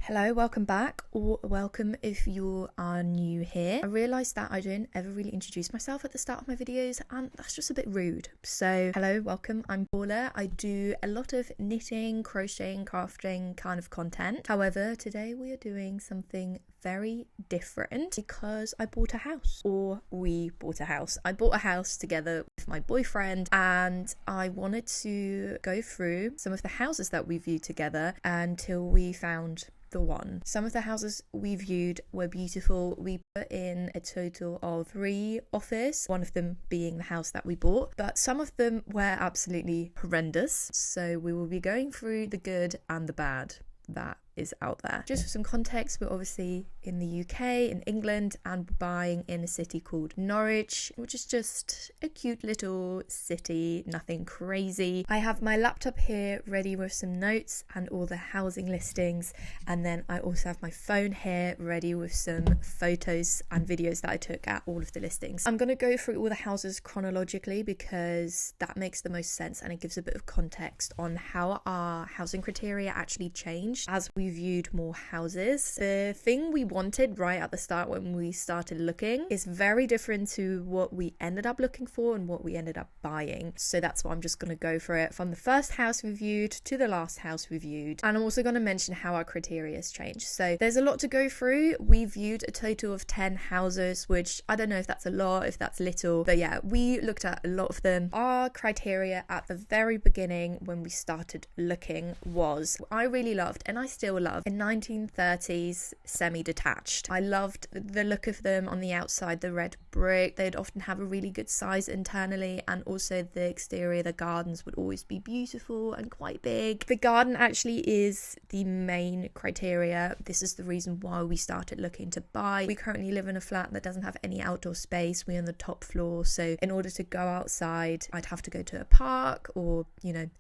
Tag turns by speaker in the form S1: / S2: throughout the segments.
S1: Hello, welcome back, or welcome if you are new here. I realised that I don't ever really introduce myself at the start of my videos, and that's just a bit rude. So, hello, welcome, I'm Paula. I do a lot of knitting, crocheting, crafting kind of content. However, today we are doing something very different because I bought a house, or we bought a house. I bought a house together with my boyfriend, and I wanted to go through some of the houses that we viewed together until we found the one. Some of the houses we viewed were beautiful. We put in a total of 3 offers, one of them being the house that we bought, but some of them were absolutely horrendous. So we will be going through the good and the bad that is out there. Just for some context, we're obviously in the UK, in England, and buying in a city called Norwich, which is just a cute little city, nothing crazy. I have my laptop here ready with some notes and all the housing listings, and then I also have my phone here ready with some photos and videos that I took at all of the listings. I'm going to go through all the houses chronologically because that makes the most sense and it gives a bit of context on how our housing criteria actually changed as we viewed more houses. The thing we wanted right at the start when we started looking is very different to what we ended up looking for and what we ended up buying. So that's why I'm just going to go for it from the first house we viewed to the last house we viewed. And I'm also going to mention how our criteria has changed. So there's a lot to go through. We viewed a total of 10 houses, which I don't know if that's a lot, if that's little, but yeah, we looked at a lot of them. Our criteria at the very beginning when we started looking was, I really loved, and I still love, a 1930s semi-detached. I loved the look of them on the outside, the red brick. They'd often have a really good size internally, and also the exterior, the gardens would always be beautiful and quite big. The garden actually is the main criteria. This is the reason why we started looking to buy. We currently live in a flat that doesn't have any outdoor space. We're on the top floor, so in order to go outside, I'd have to go to a park or,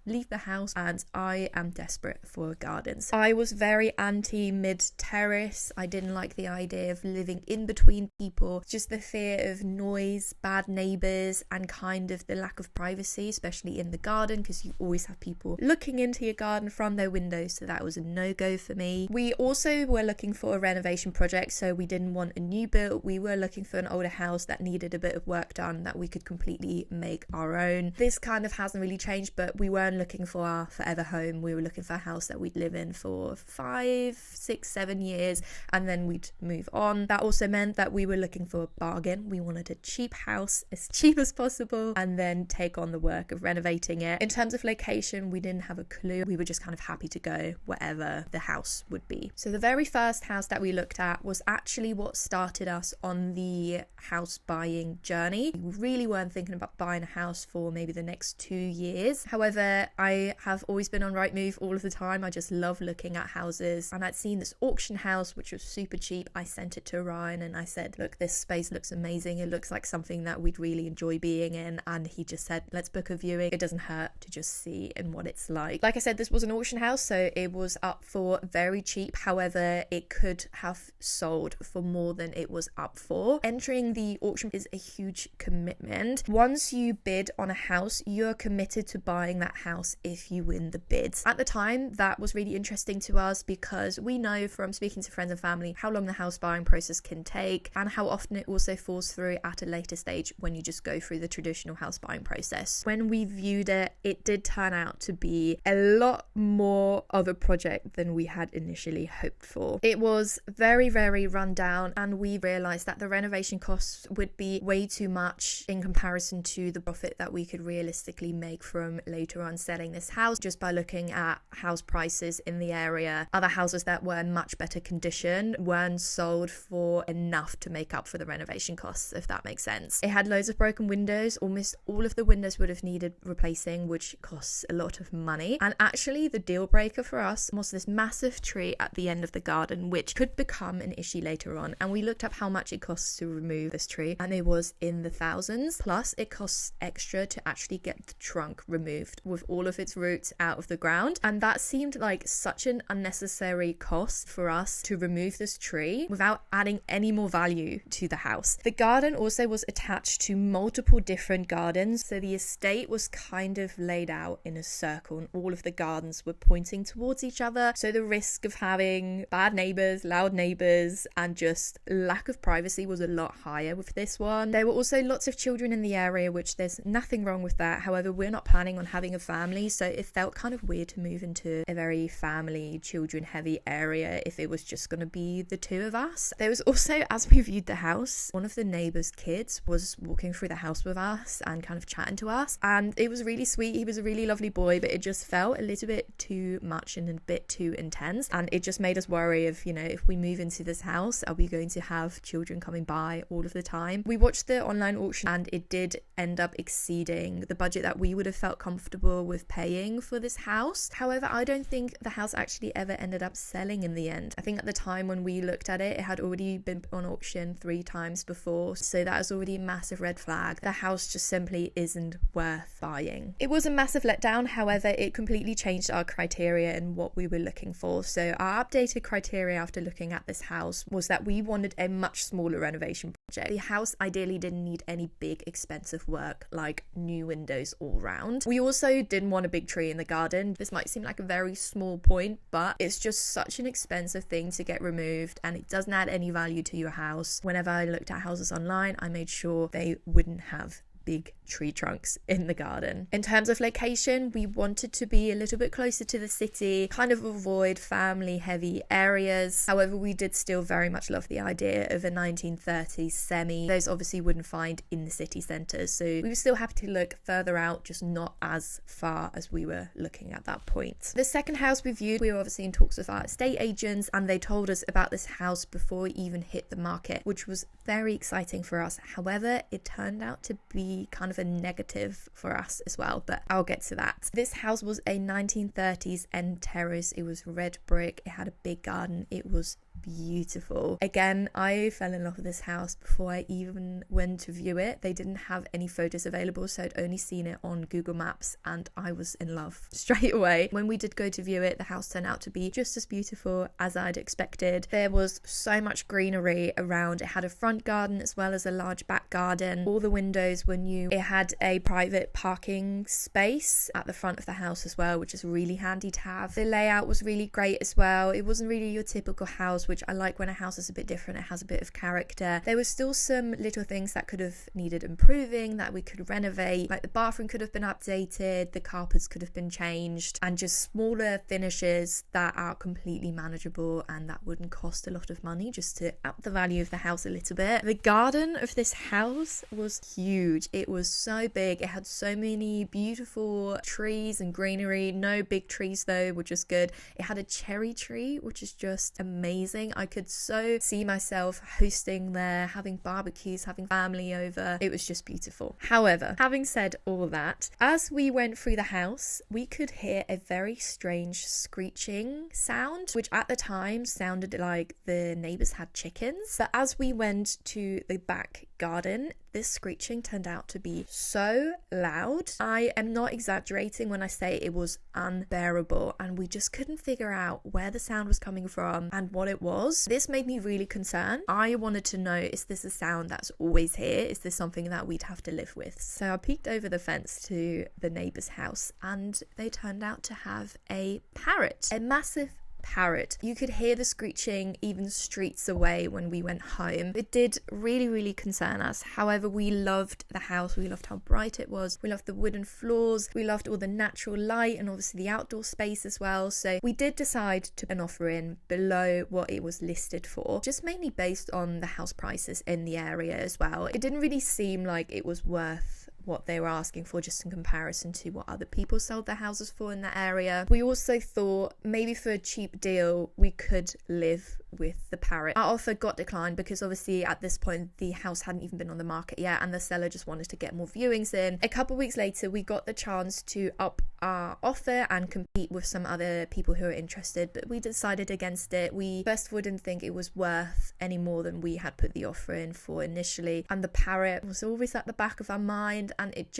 S1: leave the house, and I am desperate for gardens. I was very anti mid-terrace. I didn't like the idea of living in between people, just the fear of noise, bad neighbours, and kind of the lack of privacy, especially in the garden, because you always have people looking into your garden from their windows, so that was a no-go for me. We also were looking for a renovation project, so we didn't want a new build. We were looking for an older house that needed a bit of work done that we could completely make our own. This kind of hasn't really changed, but we weren't looking for our forever home. We were looking for a house that we'd live in for 5, 6, 7 years, and then we'd move on. That also meant that we were looking for a bargain. We wanted a cheap house, as cheap as possible, and then take on the work of renovating it. In terms of location, we didn't have a clue. We were just kind of happy to go wherever the house would be. So the very first house that we looked at was actually what started us on the house buying journey. We really weren't thinking about buying a house for maybe the next 2 years. However, I have always been on Rightmove all of the time. I just love looking at houses, and I'd seen this auction house which was super cheap. I sent it to Ryan and I said, look, this space looks amazing. It looks like something that we'd really enjoy being in, and he just said, let's book a viewing. It doesn't hurt to just see and what it's like. Like I said, this was an auction house, so it was up for very cheap. However, it could have sold for more than it was up for. Entering the auction is a huge commitment. Once you bid on a house, you're committed to buying that house if you win the bids. At the time, that was really interesting to us because we know from speaking to friends and family how long the house buying process can take, and how often it also falls through at a later stage when you just go through the traditional house buying process. When we viewed it, it did turn out to be a lot more of a project than we had initially hoped for. It was very, very run down, and we realized that the renovation costs would be way too much in comparison to the profit that we could realistically make from later on selling this house, just by looking at house prices in the area. Other houses that were in much better condition weren't sold for enough to make up for the renovation costs, if that makes sense. It had loads of broken windows. Almost all of the windows would have needed replacing, which costs a lot of money. And actually the deal breaker for us was this massive tree at the end of the garden, which could become an issue later on. And we looked up how much it costs to remove this tree, and it was in the thousands. Plus it costs extra to actually get the trunk removed with all of its roots out of the ground, and that seemed like such an unnecessary unnecessary cost for us to remove this tree without adding any more value to the house. The garden also was attached to multiple different gardens, so the estate was kind of laid out in a circle and all of the gardens were pointing towards each other, so the risk of having bad neighbors, loud neighbors, and just lack of privacy was a lot higher with this one. There were also lots of children in the area, which there's nothing wrong with that. However, we're not planning on having a family, so it felt kind of weird to move into a very family, children heavy area if it was just going to be the two of us. There was also, as we viewed the house, one of the neighbors' kids was walking through the house with us and kind of chatting to us, and it was really sweet. He was a really lovely boy, but it just felt a little bit too much and a bit too intense, and it just made us worry of, you know, if we move into this house, are we going to have children coming by all of the time? We watched the online auction and it did end up exceeding the budget that we would have felt comfortable with paying for this house. However, I don't think the house actually ever ended up selling in the end. I think at the time when we looked at it, it had already been on auction 3 times before, so that was already a massive red flag. The house just simply isn't worth buying. It was a massive letdown. However, it completely changed our criteria and what we were looking for. So our updated criteria after looking at this house was that we wanted a much smaller renovation project. The house ideally didn't need any big expensive work like new windows all round. We also didn't want a big tree in the garden. This might seem like a very small point, but it's just such an expensive thing to get removed and it doesn't add any value to your house. Whenever I looked at houses online, I made sure they wouldn't have big tree trunks in the garden. In terms of location, we wanted to be a little bit closer to the city, kind of avoid family heavy areas. However, we did still very much love the idea of a 1930s semi. Those obviously wouldn't find in the city centres, so we were still happy to look further out, just not as far as we were looking at that point. The second house we viewed, we were obviously in talks with our estate agents and they told us about this house before we even hit the market, which was very exciting for us. However, it turned out to be kind of a negative for us as well, but I'll get to that. This house was a 1930s end terrace. It was red brick, it had a big garden, it was beautiful. Again, I fell in love with this house before I even went to view it. They didn't have any photos available, so I'd only seen it on Google Maps and I was in love straight away. When we did go to view it, the house turned out to be just as beautiful as I'd expected. There was so much greenery around. It had a front garden as well as a large back garden. All the windows were new. It had a private parking space at the front of the house as well, which is really handy to have. The layout was really great as well. It wasn't really your typical house, which I like when a house is a bit different. It has a bit of character. There were still some little things that could have needed improving, that we could renovate, like the bathroom could have been updated, the carpets could have been changed, and just smaller finishes that are completely manageable and that wouldn't cost a lot of money, just to up the value of the house a little bit. The garden of this house was huge. It was so big. It had so many beautiful trees and greenery. No big trees though, which is good. It had a cherry tree, which is just amazing. I could so see myself hosting there, having barbecues, having family over. It was just beautiful. However, having said all that, as we went through the house, we could hear a very strange screeching sound, which at the time sounded like the neighbors had chickens. But as we went to the back garden, this screeching turned out to be so loud. I am not exaggerating when I say it was unbearable, and we just couldn't figure out where the sound was coming from and what it was. This made me really concerned. I wanted to know, is this a sound that's always here? Is this something that we'd have to live with? So I peeked over the fence to the neighbor's house and they turned out to have a parrot, a massive parrot. You could hear the screeching even streets away when we went home. It did really concern us. However, we loved the house. We loved how bright it was. We loved the wooden floors. We loved all the natural light and obviously the outdoor space as well. So we did decide to put an offer in below what it was listed for, just mainly based on the house prices in the area as well. It didn't really seem like it was worth what they were asking for, just in comparison to what other people sold their houses for in that area. We also thought maybe for a cheap deal we could live with the parrot. Our offer got declined because obviously at this point the house hadn't even been on the market yet, and the seller just wanted to get more viewings in. A couple weeks later, we got the chance to up our offer and compete with some other people who are interested, but we decided against it. We first of all didn't think it was worth any more than we had put the offer in for initially, and the parrot was always at the back of our mind, and it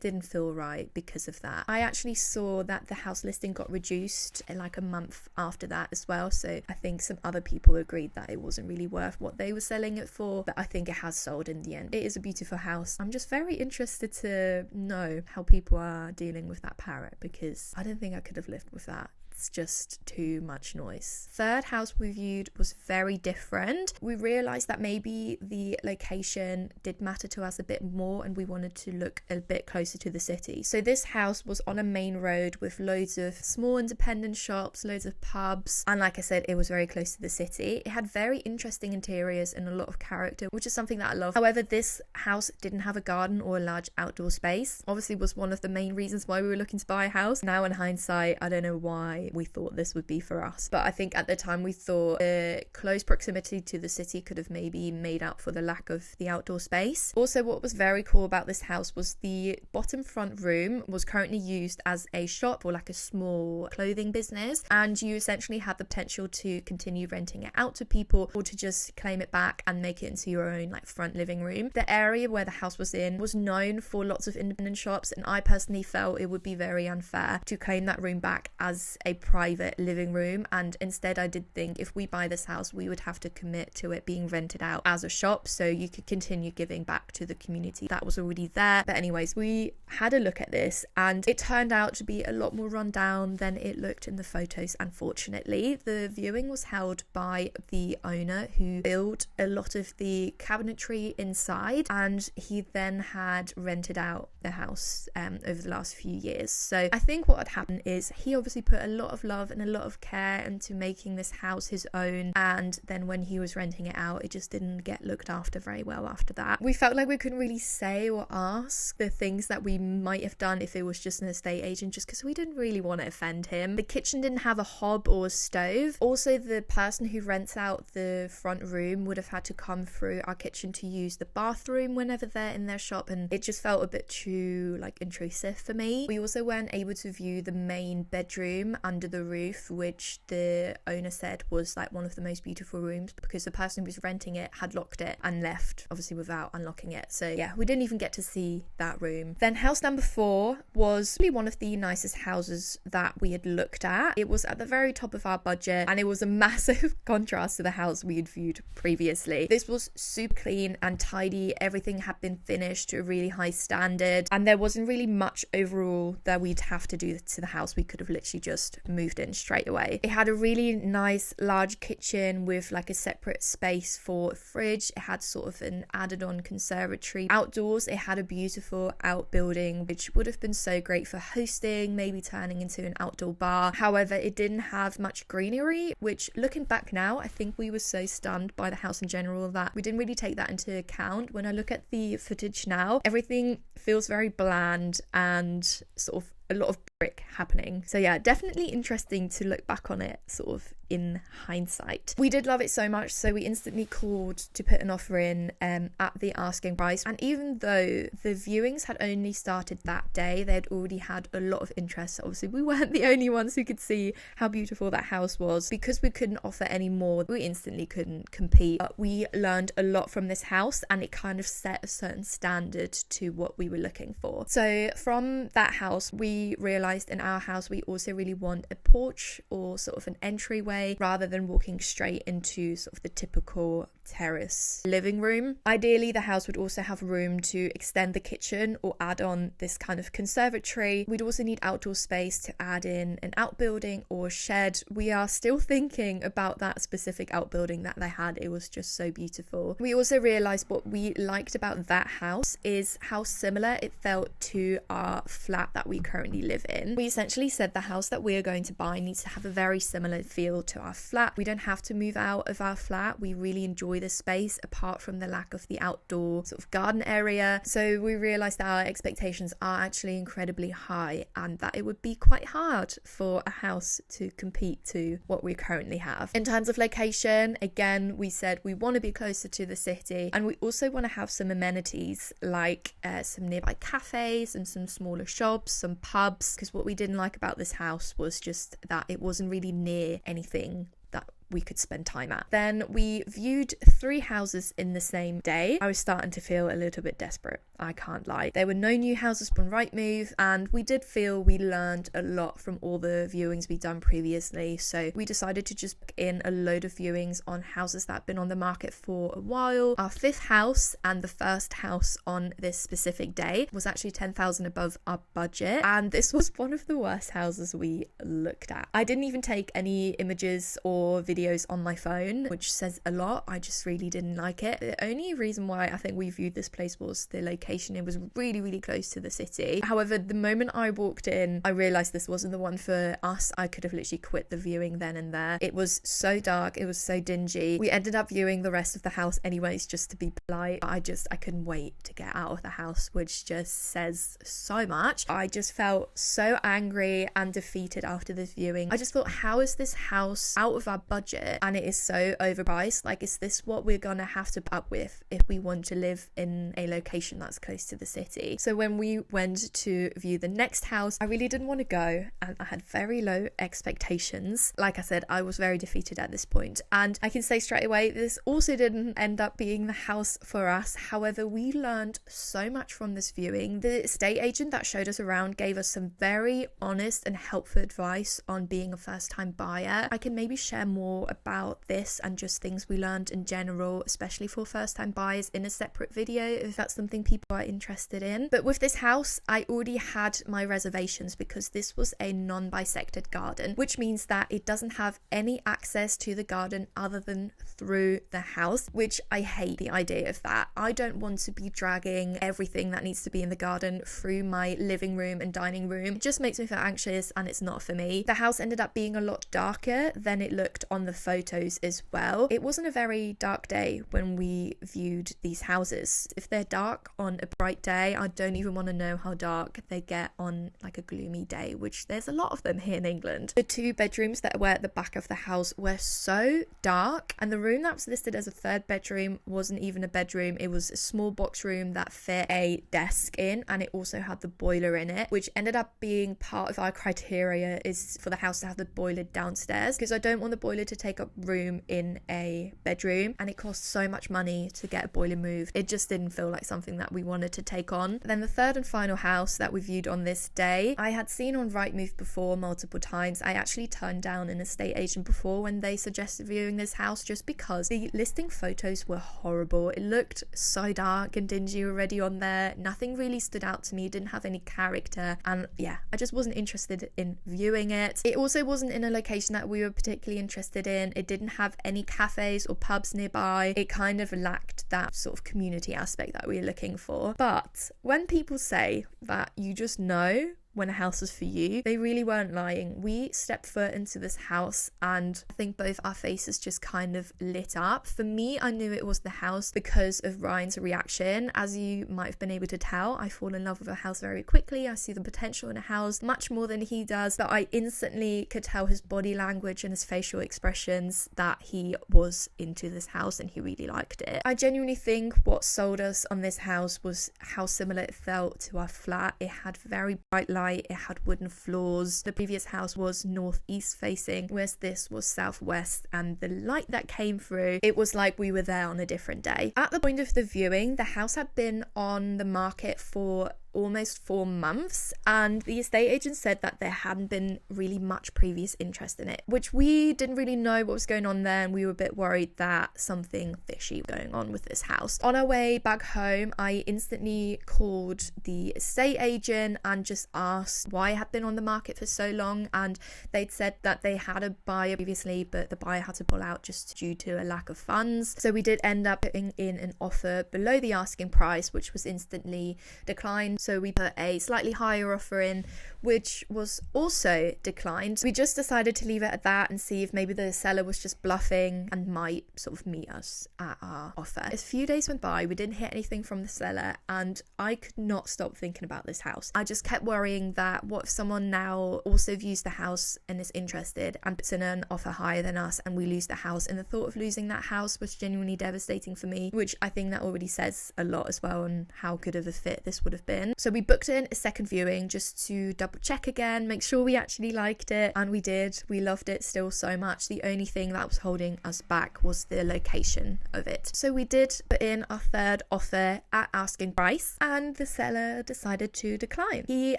S1: didn't feel right because of that. I actually saw that the house listing got reduced in like a month after that as well, so I think some other people agreed that it wasn't really worth what they were selling it for, but I think it has sold in the end. It is a beautiful house. I'm just very interested to know how people are dealing with that parrot, because I don't think I could have lived with that. It's just too much noise. Third house we viewed was very different. We realized that maybe the location did matter to us a bit more, and we wanted to look a bit closer to the city. So this house was on a main road with loads of small independent shops, loads of pubs, and like I said, it was very close to the city. It had very interesting interiors and a lot of character, which is something that I love. However, this house didn't have a garden or a large outdoor space. Obviously was one of the main reasons why we were looking to buy a house. Now in hindsight, I don't know why we thought this would be for us, but I think at the time we thought the close proximity to the city could have maybe made up for the lack of the outdoor space. Also, what was very cool about this house was the bottom front room was currently used as a shop or like a small clothing business, and you essentially had the potential to continue renting it out to people or to just claim it back and make it into your own like front living room. The area where the house was in was known for lots of independent shops, and I personally felt it would be very unfair to claim that room back as a private living room, and instead I did think if we buy this house we would have to commit to it being rented out as a shop so you could continue giving back to the community that was already there. But anyways, we had a look at this and it turned out to be a lot more run down than it looked in the photos. Unfortunately, the viewing was held by the owner who built a lot of the cabinetry inside, and he then had rented out the house over the last few years. So I think what had happened is he obviously put a lot of love and a lot of care into making this house his own, and then when he was renting it out, it just didn't get looked after very well after that. We felt like we couldn't really say or ask the things that we might have done if it was just an estate agent, just because we didn't really want to offend him. The kitchen didn't have a hob or a stove. Also, the person who rents out the front room would have had to come through our kitchen to use the bathroom whenever they're in their shop, and it just felt a bit too like intrusive for me. We also weren't able to view the main bedroom under the roof, which the owner said was like one of the most beautiful rooms, because the person who was renting it had locked it and left obviously without unlocking it. So yeah, we didn't even get to see that room. Then house number 4 was really one of the nicest houses that we had looked at. It was at the very top of our budget, and it was a massive contrast to the house we had viewed previously. This was super clean and tidy. Everything had been finished to a really high standard, and there wasn't really much overall that we'd have to do to the house. We could have literally just moved in straight away. It had a really nice large kitchen with like a separate space for a fridge. It had sort of an added on conservatory. Outdoors, it had a beautiful outbuilding, which would have been so great for hosting, maybe turning into an outdoor bar. However, it didn't have much greenery, which looking back now, I think we were so stunned by the house in general that we didn't really take that into account. When I look at the footage now, everything feels very bland and sort of a lot of brick happening. So yeah, definitely interesting to look back on it sort of in hindsight. We did love it so much, so we instantly called to put an offer in at the asking price. And even though the viewings had only started that day, they had already had a lot of interest. Obviously, we weren't the only ones who could see how beautiful that house was. Because we couldn't offer any more, we instantly couldn't compete. But we learned a lot from this house, and it kind of set a certain standard to what we were looking for. So from that house, we realized in our house we also really want a porch or sort of an entryway rather than walking straight into sort of the typical terrace living room. Ideally, the house would also have room to extend the kitchen or add on this kind of conservatory. We'd also need outdoor space to add in an outbuilding or shed. We are still thinking about that specific outbuilding that they had. It was just so beautiful. We also realized what we liked about that house is how similar it felt to our flat that we currently live in. We essentially said the house that we are going to buy needs to have a very similar feel to our flat. We don't have to move out of our flat. We really enjoy enjoy this space apart from the lack of the outdoor sort of garden area. So we realized that our expectations are actually incredibly high and that it would be quite hard for a house to compete to what we currently have. In terms of location, again, we said we want to be closer to the city, and we also want to have some amenities like some nearby cafes and some smaller shops, some pubs, because what we didn't like about this house was just that it wasn't really near anything that we could spend time at. Then we viewed 3 houses in the same day. I was starting to feel a little bit desperate, I can't lie. There were no new houses on Rightmove, and we did feel we learned a lot from all the viewings we'd done previously, so we decided to just book in a load of viewings on houses that had been on the market for a while. Our 5th house and the first house on this specific day was actually 10,000 above our budget, and this was one of the worst houses we looked at. I didn't even take any images or videos on my phone, which says a lot. I just really didn't like it. The only reason why I think we viewed this place was the location. It was really, really close to the city. However, the moment I walked in, I realized this wasn't the one for us. I could have literally quit the viewing then and there. It was so dark, it was so dingy. We ended up viewing the rest of the house anyways, just to be polite. I couldn't wait to get out of the house, which just says so much. I just felt so angry and defeated after this viewing. I just thought, how is this house out of our budget and it is so overpriced? Like, is this what we're gonna have to put up with if we want to live in a location that's close to the city? So when we went to view the next house, I really didn't want to go, and I had very low expectations. Like I said, I was very defeated at this point, and I can say straight away, this also didn't end up being the house for us. However, we learned so much from this viewing. The estate agent that showed us around gave us some very honest and helpful advice on being a first-time buyer. I can maybe share more about this and just things we learned in general, especially for first-time buyers, in a separate video if that's something people are interested in. But with this house, I already had my reservations because this was a non-bisected garden, which means that it doesn't have any access to the garden other than through the house, which I hate the idea of that. I don't want to be dragging everything that needs to be in the garden through my living room and dining room. It just makes me feel anxious, and it's not for me. The house ended up being a lot darker than it looked on the photos as well. It wasn't a very dark day when we viewed these houses. If they're dark on a bright day, I don't even want to know how dark they get on like a gloomy day, which there's a lot of them here in England. The 2 bedrooms that were at the back of the house were so dark, and the room that was listed as a 3rd bedroom wasn't even a bedroom. It was a small box room that fit a desk in, and it also had the boiler in it, which ended up being part of our criteria is for the house to have the boiler downstairs, because I don't want the boiler to take up room in a bedroom, and it costs so much money to get a boiler moved. It just didn't feel like something that we wanted to take on. Then the 3rd and final house that we viewed on this day, I had seen on Rightmove before multiple times. I actually turned down an estate agent before when they suggested viewing this house just because the listing photos were horrible. It looked so dark and dingy already on there. Nothing really stood out to me, didn't have any character, and yeah, I just wasn't interested in viewing it. It also wasn't in a location that we were particularly interested in. It didn't have any cafes or pubs nearby. It kind of lacked that sort of community aspect that we were looking for. But when people say that you just know when a house is for you, they really weren't lying. We stepped foot into this house and I think both our faces just kind of lit up. For me, I knew it was the house because of Ryan's reaction. As you might have been able to tell, I fall in love with a house very quickly. I see the potential in a house much more than he does, but I instantly could tell his body language and his facial expressions that he was into this house and he really liked it. I genuinely think what sold us on this house was how similar it felt to our flat. It had very bright light, it had wooden floors. The previous house was northeast facing, whereas this was southwest, and the light that came through, it was like we were there on a different day. At the point of the viewing, the house had been on the market for almost 4 months, and the estate agent said that there hadn't been really much previous interest in it, which we didn't really know what was going on there, and we were a bit worried that something fishy was going on with this house. On our way back home, I instantly called the estate agent and just asked why it had been on the market for so long, and they'd said that they had a buyer previously, but the buyer had to pull out just due to a lack of funds. So we did end up putting in an offer below the asking price, which was instantly declined. so we put a slightly higher offer in, which was also declined. We just decided to leave it at that and see if maybe the seller was just bluffing and might sort of meet us at our offer. A few days went by, we didn't hear anything from the seller, and I could not stop thinking about this house. I just kept worrying that what if someone now also views the house and is interested and puts in an offer higher than us and we lose the house. And the thought of losing that house was genuinely devastating for me, which I think that already says a lot as well on how good of a fit this would have been. So we booked in a second viewing just to double check again, make sure we actually liked it, and we did. We loved it still so much. The only thing that was holding us back was the location of it. So we did put in our third offer at asking price, and the seller decided to decline. He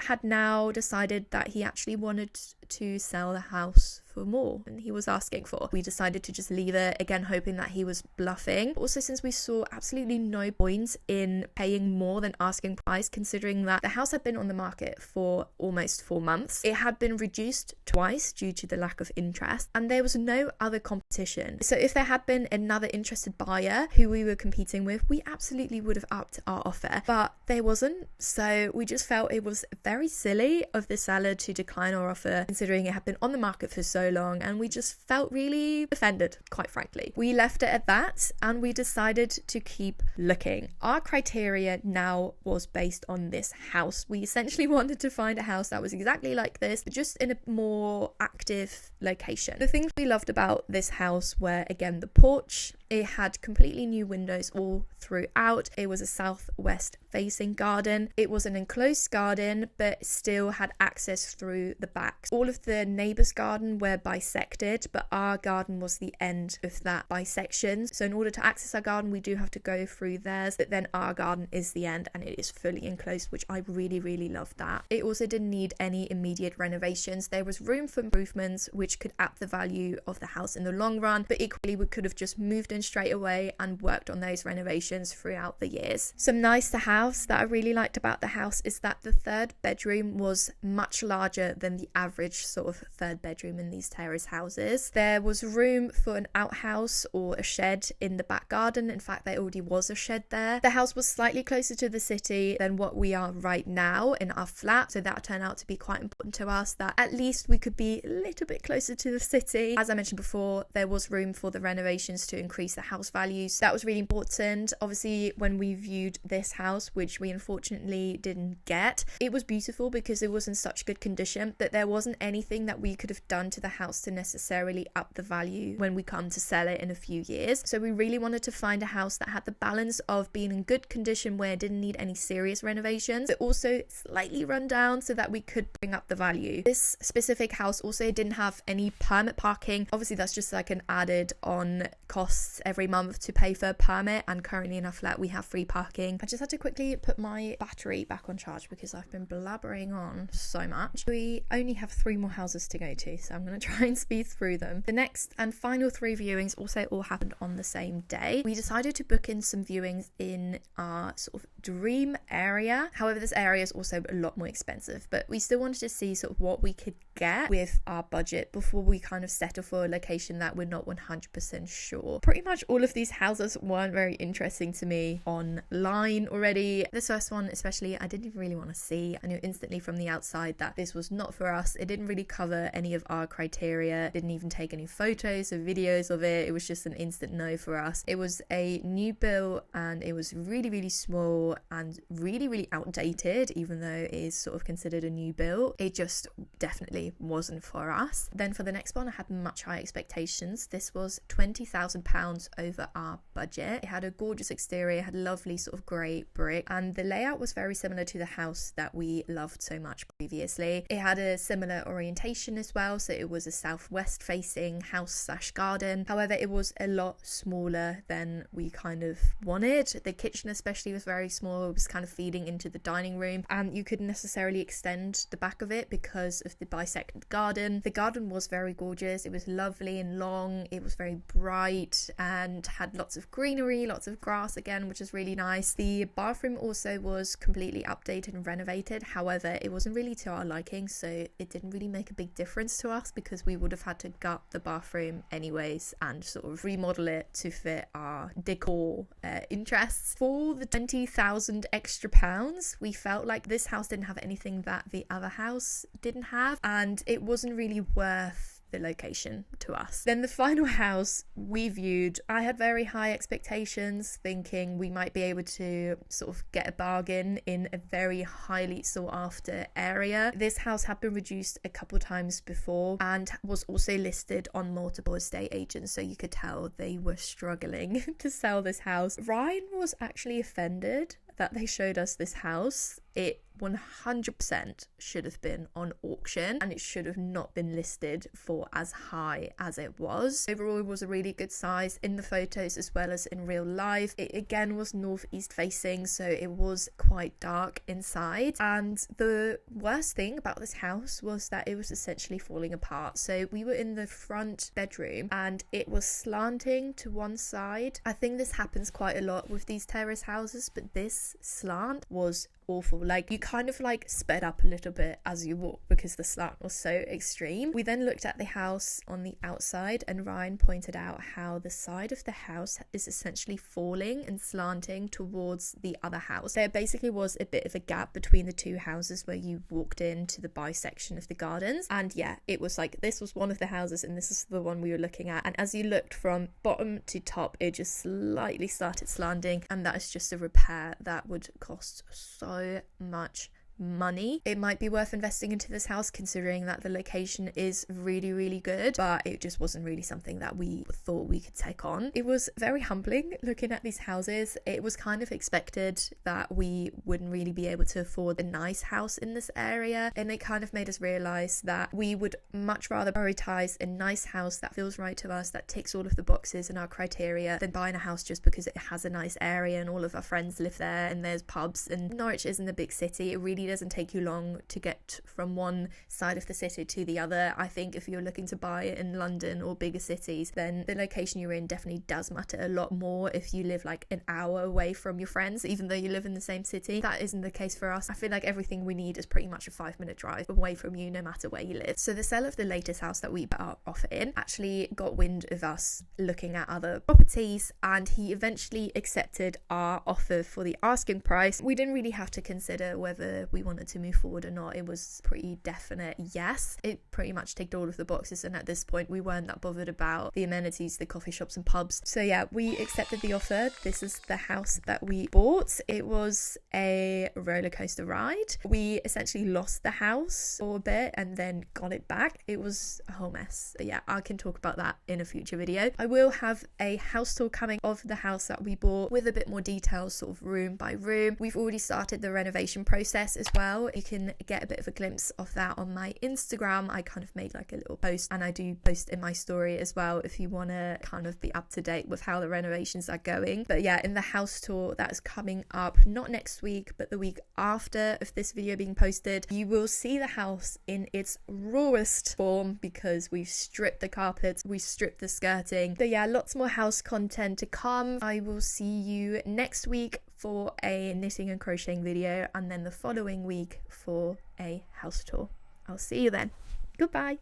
S1: had now decided that he actually wanted to sell the house for more than he was asking for. We decided to just leave it, again hoping that he was bluffing. Also, since we saw absolutely no point in paying more than asking price, considering that the house had been on the market for almost 4 months, it had been reduced twice due to the lack of interest, and there was no other competition. So if there had been another interested buyer who we were competing with, we absolutely would have upped our offer, but there wasn't. So we just felt it was very silly of the seller to decline our offer, considering it had been on the market for so long, and we just felt really offended, quite frankly. We left it at that, and we decided to keep looking. Our criteria now was based on this house. We essentially wanted to find a house that was exactly like this, but just in a more active location. The things we loved about this house were, again, the porch. It had completely new windows all throughout. It was a southwest facing garden. It was an enclosed garden, but still had access through the back. All of the neighbours' garden were bisected, but our garden was the end of that bisection. So in order to access our garden, we do have to go through theirs, but then our garden is the end and it is fully enclosed, which I really, really loved that. It also didn't need any immediate renovations. There was room for improvements, which could up the value of the house in the long run, but equally we could have just moved in straight away and worked on those renovations throughout the years. Some nice to haves that I really liked about the house is that the third bedroom was much larger than the average sort of third bedroom in these terrace houses. There was room for an outhouse or a shed in the back garden. In fact, there already was a shed there. The house was slightly closer to the city than what we are right now in our flat, so that turned out to be quite important to us, that at least we could be a little bit closer to the city. As I mentioned before, there was room for the renovations to increase the house values. That was really important. Obviously, when we viewed this house, which we unfortunately didn't get, it was beautiful because it was in such good condition that there wasn't anything that we could have done to the house to necessarily up the value when we come to sell it in a few years. So we really wanted to find a house that had the balance of being in good condition where it didn't need any serious renovations, but also slightly run down so that we could bring up the value. This specific house also didn't have any permit parking. Obviously, that's just like an added on costs every month to pay for a permit, and currently in our flat we have free parking. I just had to quickly put my battery back on charge because I've been blabbering on so much. We only have 3 more houses to go to, so I'm going to try and speed through them. The next and final 3 viewings also all happened on the same day. We decided to book in some viewings in our sort of dream area. However, this area is also a lot more expensive, but we still wanted to see sort of what we could get with our budget before we kind of settle for a location that we're not 100% sure. Pretty much all of these houses weren't very interesting to me online already. This first one especially, I didn't really want to see. I knew instantly from the outside that this was not for us. It didn't really cover any of our criteria. Didn't even take any photos or videos of it. It was just an instant no for us. It was a new build and it was really, really small and really, really outdated, even though it is sort of considered a new build. It just definitely wasn't for us. Then for the next one, I had much higher expectations. This was £20,000 over our budget. It had a gorgeous exterior, had lovely sort of grey brick, and the layout was very similar to the house that we loved so much previously. It had a similar orientation as well, so it was a southwest facing house/garden. However, it was a lot smaller than we kind of wanted. The kitchen especially was very small. It was kind of feeding into the dining room, and you couldn't necessarily extend the back of it because of the bisected bisected garden. The garden was very gorgeous. It was lovely and long. It was very bright and had lots of greenery, lots of grass again, which is really nice. The bathroom also was completely updated and renovated. However, it wasn't really to our liking, so it didn't really make a big difference to us because we would have had to gut the bathroom anyways and sort of remodel it to fit our decor interests. For the 20,000 extra pounds, we felt like this house didn't have anything that the other house didn't have, and it wasn't really worth the location to us. Then the final house we viewed, I had very high expectations, thinking we might be able to sort of get a bargain in a very highly sought after area. This house had been reduced a couple times before and was also listed on multiple estate agents, so you could tell they were struggling to sell this house. Ryan was actually offended that they showed us this house. It 100% should have been on auction and it should have not been listed for as high as it was. Overall, it was a really good size in the photos as well as in real life. It again was northeast facing, so it was quite dark inside, and the worst thing about this house was that it was essentially falling apart. So we were in the front bedroom and it was slanting to one side. I think this happens quite a lot with these terrace houses, but this slant was awful. Like, you kind of like sped up a little bit as you walk because the slant was so extreme. We then looked at the house on the outside and Ryan pointed out how the side of the house is essentially falling and slanting towards the other house. There basically was a bit of a gap between the two houses where you walked into the bisection of the gardens, and yeah, it was like this was one of the houses and this is the one we were looking at, and as you looked from bottom to top, it just slightly started slanting, and that is just a repair that would cost so much money. It might be worth investing into this house considering that the location is really, really good, but it just wasn't really something that we thought we could take on. It was very humbling looking at these houses. It was kind of expected that we wouldn't really be able to afford a nice house in this area, and it kind of made us realize that we would much rather prioritize a nice house that feels right to us, that ticks all of the boxes and our criteria, than buying a house just because it has a nice area and all of our friends live there and there's pubs. And Norwich isn't a big city. It really doesn't take you long to get from one side of the city to the other. I think if you're looking to buy it in London or bigger cities, then the location you're in definitely does matter a lot more if you live like an hour away from your friends, even though you live in the same city. That isn't the case for us. I feel like everything we need is pretty much a 5-minute drive away from you, no matter where you live. So the seller of the latest house that we put our offer in actually got wind of us looking at other properties, and he eventually accepted our offer for the asking price. We didn't really have to consider whether we wanted to move forward or not. It was pretty definite yes. It pretty much ticked all of the boxes, and at this point we weren't that bothered about the amenities, the coffee shops and pubs. So yeah, we accepted the offer. This is the house that we bought. It was a roller coaster ride. We essentially lost the house for a bit and then got it back. It was a whole mess. But yeah, I can talk about that in a future video. I will have a house tour coming of the house that we bought with a bit more details, sort of room by room. We've already started the renovation process as well. You can get a bit of a glimpse of that on my Instagram. I kind of made like a little post, and I do post in my story as well if you want to kind of be up to date with how the renovations are going. But yeah, in the house tour that's coming up, not next week but the week after of this video being posted, you will see the house in its rawest form because we've stripped the carpets, we stripped the skirting. So yeah, lots more house content to come. I will see you next week for a knitting and crocheting video, and then the following week for a house tour. I'll see you then. Goodbye.